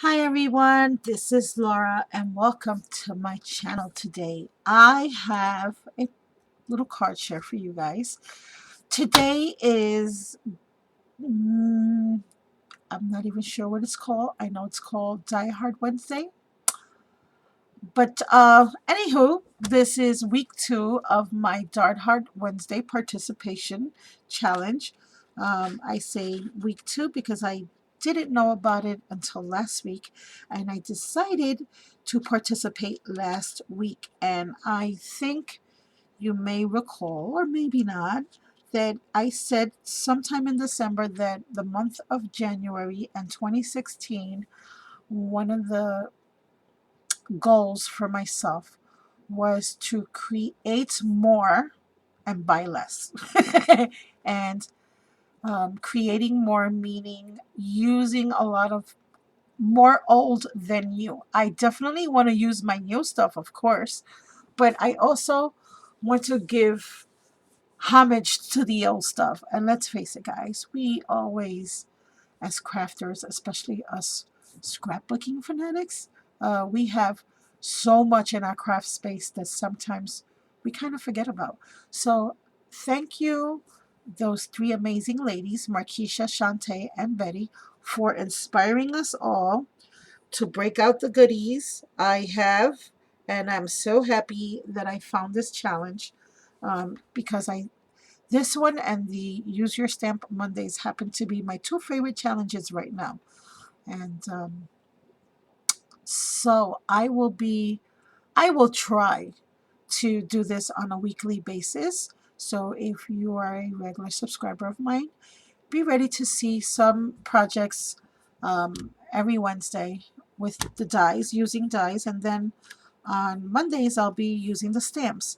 Hi everyone, this is Laura and welcome to my channel today. I have a little card share for you guys. Today is, I'm not even sure what it's called. I know it's called Die Hard Wednesday. But anywho, this is week 2 of my Die Hard Wednesday participation challenge. I say week 2 because I didn't know about it until last week, and I decided to participate last week. And I think you may recall, or maybe not, that I said sometime in December that the month of January and 2016, one of the goals for myself was to create more and buy less. And creating more meaning using a lot of more old than new. I definitely want to use my new stuff, of course, but I also want to give homage to the old stuff. And let's face it, guys, we always, as crafters, especially us scrapbooking fanatics, we have so much in our craft space that sometimes we kind of forget about. So thank you, those three amazing ladies, Markeisha, Shantae, and Betty, for inspiring us all to break out the goodies I have. And I'm so happy that I found this challenge because this one and the Use Your Stamp Mondays happen to be my two favorite challenges right now. And so I will try to do this on a weekly basis. So if you are a regular subscriber of mine, be ready to see some projects every Wednesday with the dies, using dies, and then on Mondays I'll be using the stamps.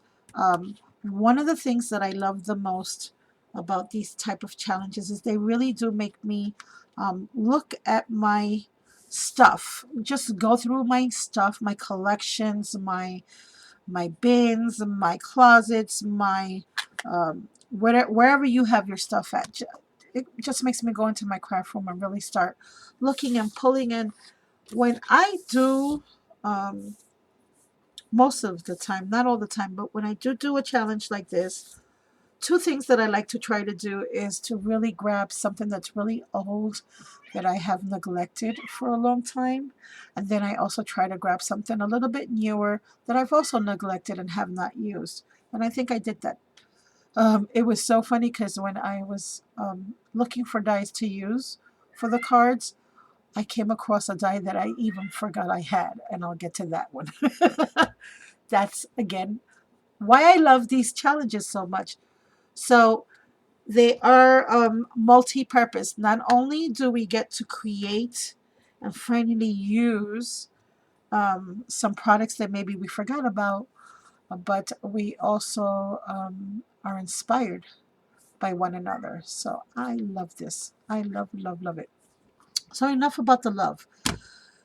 One of the things that I love the most about these type of challenges is they really do make me look at my stuff, just go through my stuff, my collections, my bins, my closets, my wherever you have your stuff at. It just makes me go into my craft room and really start looking and pulling in. When I do, most of the time, not all the time, but when I do a challenge like this, two things that I like to try to do is to really grab something that's really old that I have neglected for a long time. And then I also try to grab something a little bit newer that I've also neglected and have not used. And I think I did that. It was so funny because when I was looking for dies to use for the cards, I came across a die that I even forgot I had, and I'll get to that one. That's, again, why I love these challenges so much. So they are multi-purpose. Not only do we get to create and finally use some products that maybe we forgot about, but we also are inspired by one another. So I love this. I love it. So enough about the love.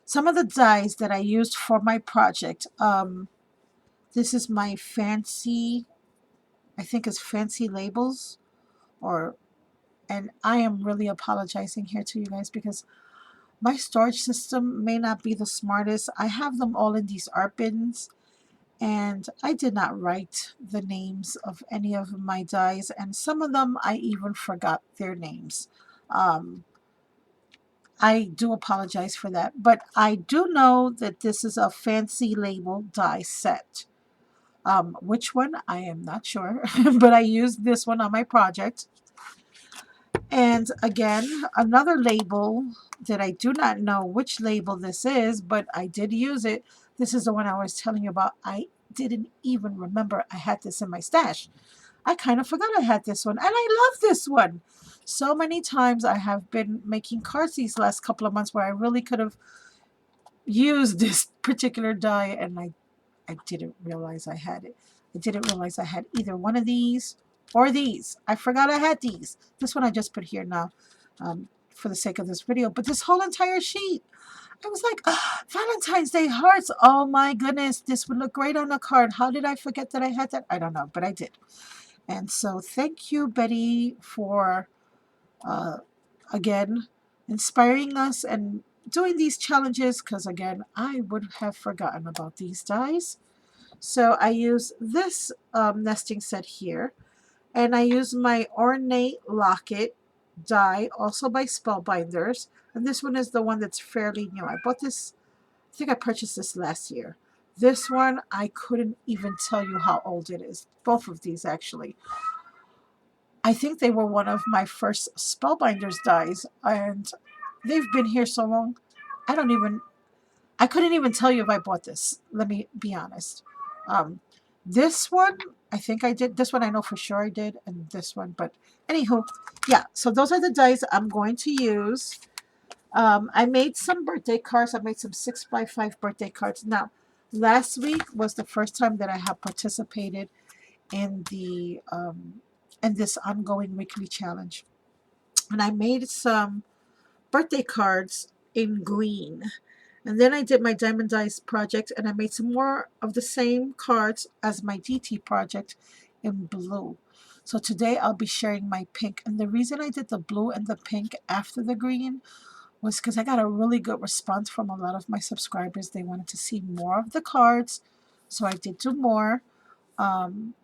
Some of the dies that I used for my project. This is my fancy, I think it's fancy labels, or and I am really apologizing here to you guys because my storage system may not be the smartest. I have them all in these art bins, and I did not write the names of any of my dies, and some of them I even forgot their names. Um, I do apologize for that, but I do know that this is a fancy label die set. Which one? I am not sure, but I used this one on my project. And again, another label that I do not know which label this is, but I did use it. This is the one I was telling you about. I didn't even remember I had this in my stash. I kind of forgot I had this one, and I love this one. So many times I have been making cards these last couple of months where I really could have used this particular die, and I didn't realize I had it. I didn't realize I had either one of these or these. I forgot I had these. This one I just put here now for the sake of this video. But this whole entire sheet, I was like, oh, Valentine's Day hearts. Oh my goodness, this would look great on a card. How did I forget that I had that? I don't know, but I did. And so thank you, Betty, for, again, inspiring us and doing these challenges because, again, I would have forgotten about these dies. So I use this nesting set here, and I use my Ornate Locket die, also by Spellbinders. And this one is the one that's fairly new. I bought this, I think I purchased this last year. This one, I couldn't even tell you how old it is. Both of these, actually. I think they were one of my first Spellbinders dies, and they've been here so long. I don't even, I couldn't even tell you if I bought this. Let me be honest. Um, this one, I think I did. This one I know for sure I did, and this one. But anywho, yeah. So those are the dies I'm going to use. I made some birthday cards. I made some 6x5 birthday cards. Now, last week was the first time that I have participated in the in this ongoing weekly challenge, and I made some birthday cards in green. And then I did my Diamond Dice project, and I made some more of the same cards as my DT project in blue. So today I'll be sharing my pink. And the reason I did the blue and the pink after the green was because I got a really good response from a lot of my subscribers. They wanted to see more of the cards, so I did do more. Um,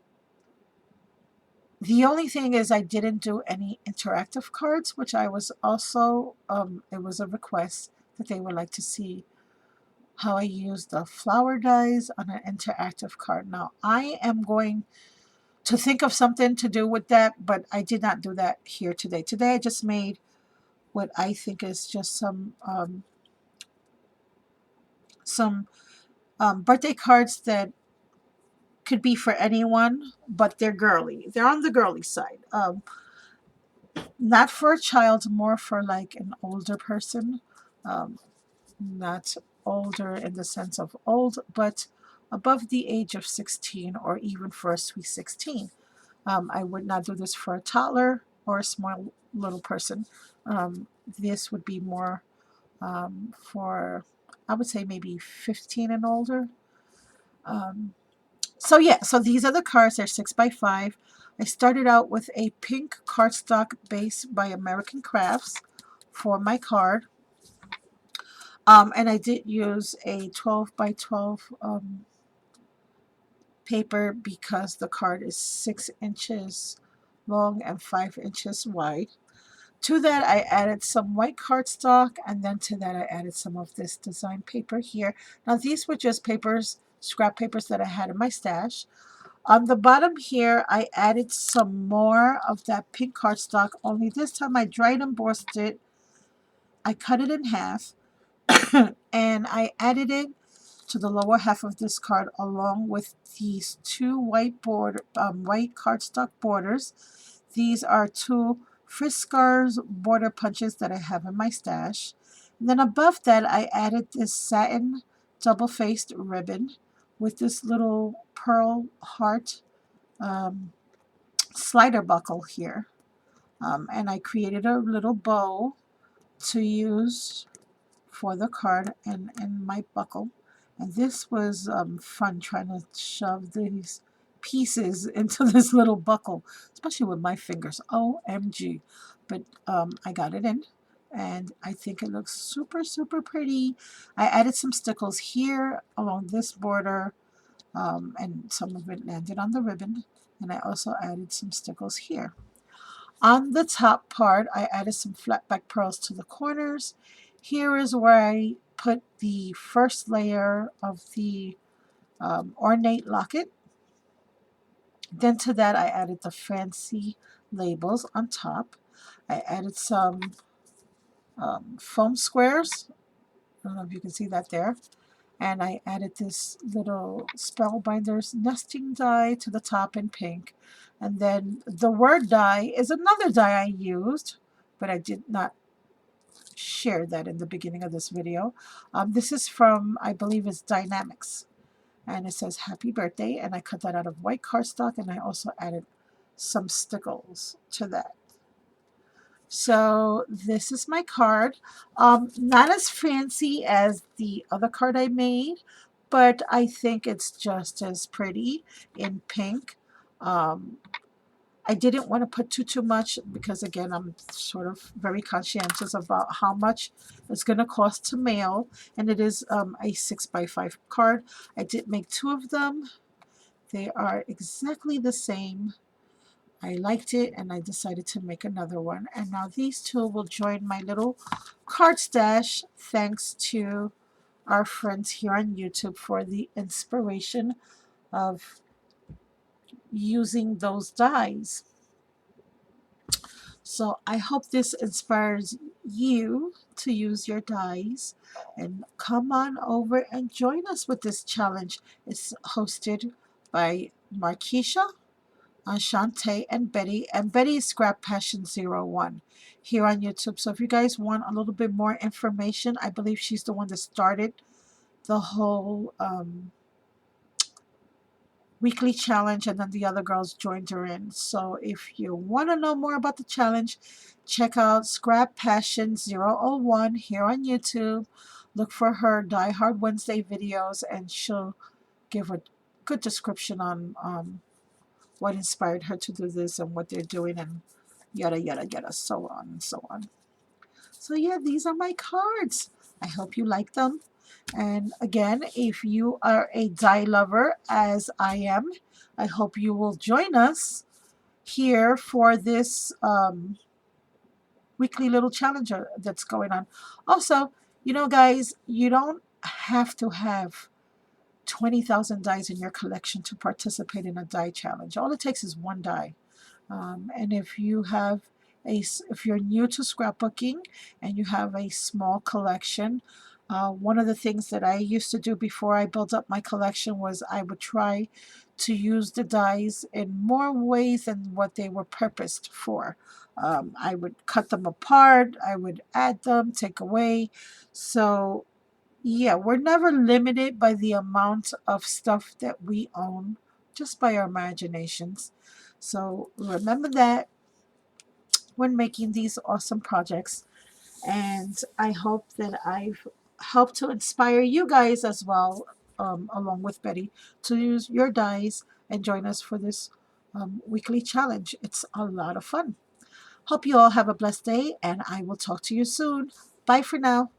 the only thing is I didn't do any interactive cards, which I was also, it was a request that they would like to see how I use the flower dies on an interactive card. Now, I am going to think of something to do with that, but I did not do that here today. Today, I just made what I think is just some birthday cards that could be for anyone, but they're girly. They're on the girly side. Not for a child, more for like an older person. Um, not older in the sense of old, but above the age of 16, or even for a sweet 16. I would not do this for a toddler or a small little person. This would be more for, I would say, maybe 15 and older. So yeah, so these are the cards. They're 6x5. I started out with a pink cardstock base by American Crafts for my card. And I did use a 12 by 12 paper because the card is 6 inches long and 5 inches wide. To that, I added some white cardstock, and then to that, I added some of this design paper here. Now, these were just papers, scrap papers that I had in my stash. On the bottom here, I added some more of that pink cardstock, only this time I dried embossed it. I cut it in half, and I added it to the lower half of this card along with these two white cardstock borders. These are two Fiskars border punches that I have in my stash. And then above that, I added this satin double-faced ribbon with this little pearl heart slider buckle here. And I created a little bow to use for the card and my buckle. And this was fun, trying to shove these pieces into this little buckle, especially with my fingers. OMG. But I got it in, and I think it looks super, super pretty. I added some stickles here along this border, and some of it landed on the ribbon. And I also added some stickles here. On the top part, I added some flat back pearls to the corners. Here is where I put the first layer of the ornate locket. Then to that, I added the fancy labels on top. I added some foam squares. I don't know if you can see that there. And I added this little Spellbinders nesting die to the top in pink. And then the word die is another die I used, but I did not share that in the beginning of this video. This is from, I believe it's Dynamics. And it says happy birthday. And I cut that out of white cardstock, and I also added some stickles to that. So this is my card. Not as fancy as the other card I made, but I think it's just as pretty in pink. Um, I didn't want to put too much because again I'm sort of very conscientious about how much it's going to cost to mail, and it is a 6x5 card. I did make two of them. They are exactly the same. I liked it and I decided to make another one, and now these two will join my little card stash thanks to our friends here on YouTube for the inspiration of using those dies. So I hope this inspires you to use your dies and come on over and join us with this challenge. It's hosted by Markeisha, Shante, and Betty. And Betty is Scrap Passion 01 here on YouTube. So if you guys want a little bit more information, I believe she's the one that started the whole weekly challenge, and then the other girls joined her in. So if you want to know more about the challenge, check out Scrap Passion 001 here on YouTube. Look for her Die Hard Wednesday videos, and she'll give a good description on what inspired her to do this and what they're doing, and yada yada yada, so on and so on. So yeah, these are my cards. I hope you like them. And again, if you are a die lover, as I am, I hope you will join us here for this weekly little challenge that's going on. Also, guys, you don't have to have 20,000 dies in your collection to participate in a die challenge. All it takes is one die. And if if you're new to scrapbooking and you have a small collection, one of the things that I used to do before I built up my collection was I would try to use the dies in more ways than what they were purposed for. I would cut them apart, I would add them, take away. So yeah, we're never limited by the amount of stuff that we own, just by our imaginations. So remember that when making these awesome projects. And I hope that I've helped to inspire you guys as well, along with Betty, to use your dies and join us for this weekly challenge. It's a lot of fun. Hope you all have a blessed day, and I will talk to you soon. Bye for now.